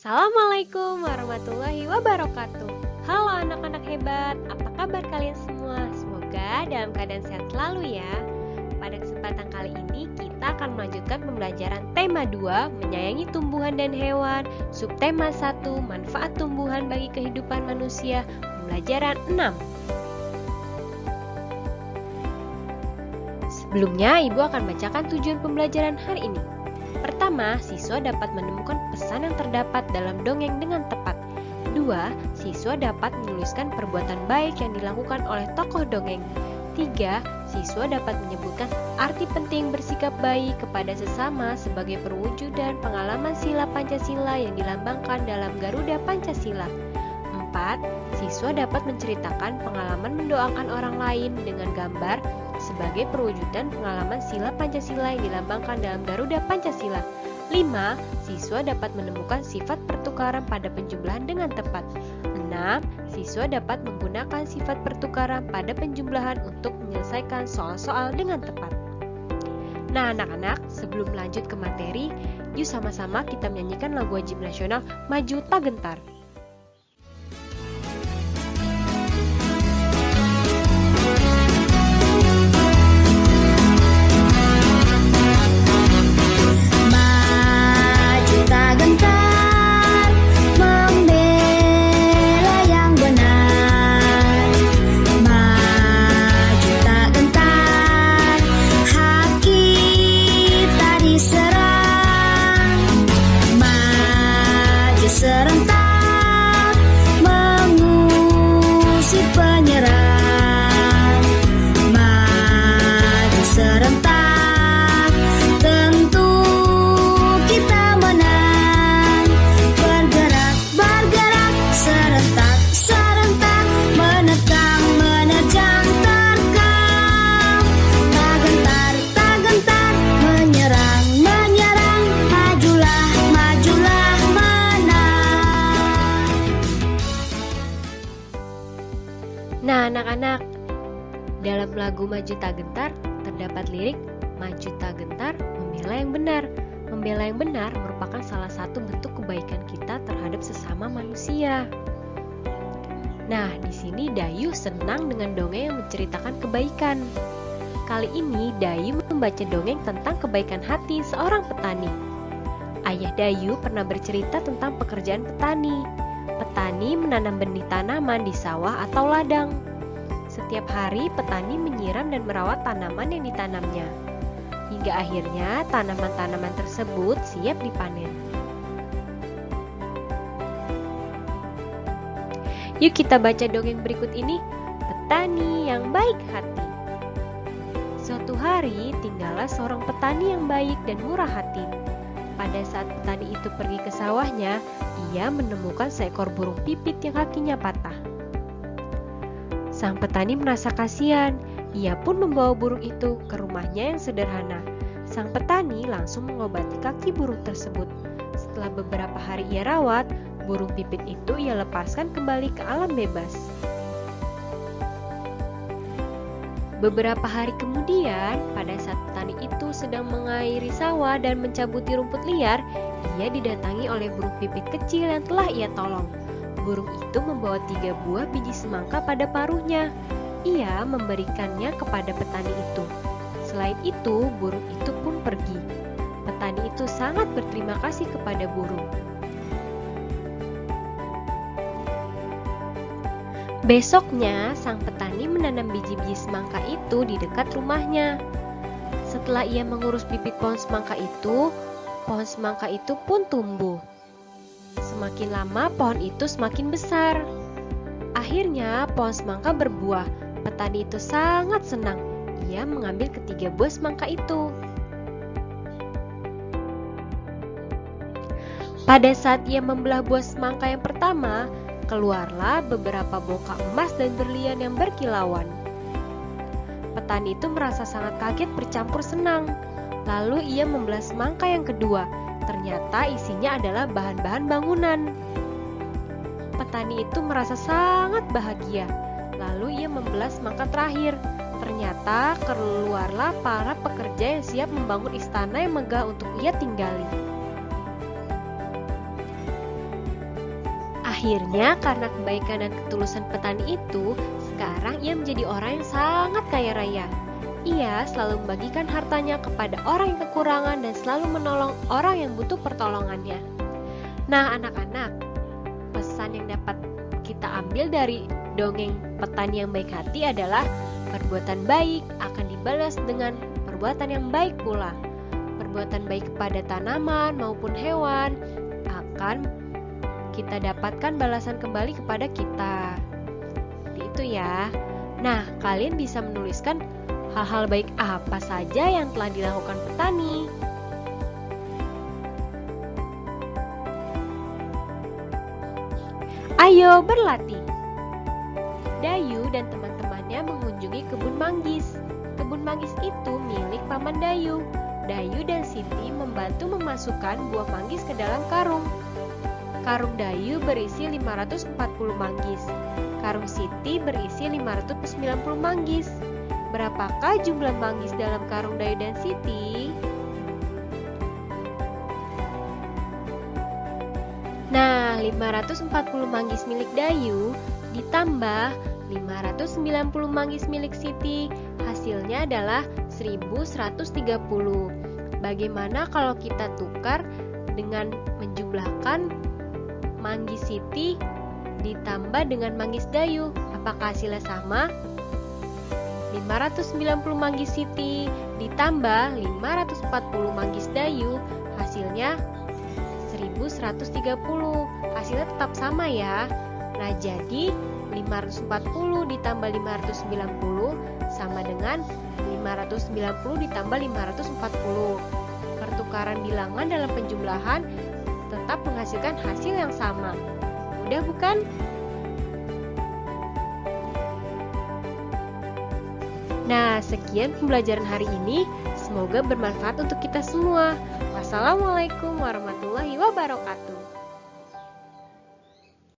Assalamualaikum warahmatullahi wabarakatuh. Halo anak-anak hebat, apa kabar kalian semua? Semoga dalam keadaan sehat selalu ya. Pada kesempatan kali ini kita akan melanjutkan pembelajaran tema 2, menyayangi tumbuhan dan hewan, subtema 1, manfaat tumbuhan bagi kehidupan manusia, pembelajaran 6. Sebelumnya, Ibu akan bacakan tujuan pembelajaran hari ini. Pertama, siswa dapat menemukan pesan yang terdapat dalam dongeng dengan tepat. 2. Siswa dapat menuliskan perbuatan baik yang dilakukan oleh tokoh dongeng. 3. Siswa dapat menyebutkan arti penting bersikap baik kepada sesama sebagai perwujudan pengalaman sila Pancasila yang dilambangkan dalam Garuda Pancasila. 4. Siswa dapat menceritakan pengalaman mendoakan orang lain dengan gambar sebagai perwujudan pengalaman sila Pancasila yang dilambangkan dalam Garuda Pancasila. 5. Siswa dapat menemukan sifat pertukaran pada penjumlahan dengan tepat. 6. Siswa dapat menggunakan sifat pertukaran pada penjumlahan untuk menyelesaikan soal-soal dengan tepat. Nah anak-anak, sebelum lanjut ke materi, yuk sama-sama kita menyanyikan lagu wajib nasional Maju Tak Gentar. Serentak mengusir penyerang, maju serentak tentu kita menang. Bergerak, bergerak serentak, serentak menerkam, menerjang terkam. Tak gentar, tak gentar menyerang, menyerang. Majulah, majulah. Nah anak-anak, dalam lagu Maju Tak Gentar terdapat lirik Maju tak gentar, membela yang benar. Membela yang benar merupakan salah satu bentuk kebaikan kita terhadap sesama manusia. Nah, di sini Dayu senang dengan dongeng yang menceritakan kebaikan. Kali ini Dayu membaca dongeng tentang kebaikan hati seorang petani. Ayah Dayu pernah bercerita tentang pekerjaan petani. Petani menanam benih tanaman di sawah atau ladang. Setiap hari petani menyiram dan merawat tanaman yang ditanamnya. Hingga akhirnya tanaman-tanaman tersebut siap dipanen. Yuk kita baca dongeng berikut ini, Petani yang Baik Hati. Suatu hari tinggallah seorang petani yang baik dan murah hati. Pada saat petani itu pergi ke sawahnya, ia menemukan seekor burung pipit yang kakinya patah. Sang petani merasa kasihan, ia pun membawa burung itu ke rumahnya yang sederhana. Sang petani langsung mengobati kaki burung tersebut. Setelah beberapa hari ia rawat, burung pipit itu ia lepaskan kembali ke alam bebas. Beberapa hari kemudian, pada saat petani itu sedang mengairi sawah dan mencabuti rumput liar, ia didatangi oleh burung pipit kecil yang telah ia tolong. Burung itu membawa 3 buah biji semangka pada paruhnya. Ia memberikannya kepada petani itu. Selain itu, burung itu pun pergi. Petani itu sangat berterima kasih kepada burung. Besoknya, sang petani menanam biji-biji semangka itu di dekat rumahnya. Setelah ia mengurus bibit pohon semangka itu pun tumbuh. Semakin lama pohon itu semakin besar. Akhirnya pohon semangka berbuah. Petani itu sangat senang. Ia mengambil ketiga buah semangka itu. Pada saat ia membelah buah semangka yang pertama, keluarlah beberapa bongkah emas dan berlian yang berkilauan. Petani itu merasa sangat kaget bercampur senang. Lalu ia membelah semangka yang kedua. Ternyata isinya adalah bahan-bahan bangunan. Petani itu merasa sangat bahagia. Lalu ia membelah semangka terakhir. Ternyata keluarlah para pekerja yang siap membangun istana yang megah untuk ia tinggali. Akhirnya karena kebaikan dan ketulusan petani itu, sekarang ia menjadi orang yang sangat kaya raya. Ia selalu membagikan hartanya kepada orang yang kekurangan dan selalu menolong orang yang butuh pertolongannya. Nah anak-anak, pesan yang dapat kita ambil dari dongeng petani yang baik hati adalah perbuatan baik akan dibalas dengan perbuatan yang baik pula. Perbuatan baik kepada tanaman maupun hewan akan kita dapatkan balasan kembali kepada kita. Seperti itu ya. Nah, kalian bisa menuliskan hal-hal baik apa saja yang telah dilakukan petani. Ayo berlatih. Dayu dan teman-temannya mengunjungi kebun manggis. Kebun manggis itu milik Paman Dayu. Dayu dan Siti membantu memasukkan buah manggis ke dalam karung. Karung Dayu berisi 540 manggis. Karung Siti berisi 590 manggis. Berapakah jumlah manggis dalam karung Dayu dan Siti? Nah, 540 manggis milik Dayu ditambah 590 manggis milik Siti, hasilnya adalah 1130. Bagaimana kalau kita tukar dengan menjumlahkan manggis Siti ditambah dengan manggis Dayu? Apakah hasilnya sama? 590 manggis Siti ditambah 540 manggis Dayu, hasilnya 1130. Hasilnya tetap sama ya. Nah, jadi 540 ditambah 590 sama dengan 590 ditambah 540. Pertukaran bilangan dalam penjumlahan tetap menghasilkan hasil yang sama. Mudah bukan? Nah, sekian pembelajaran hari ini. Semoga bermanfaat untuk kita semua. Wassalamualaikum warahmatullahi wabarakatuh.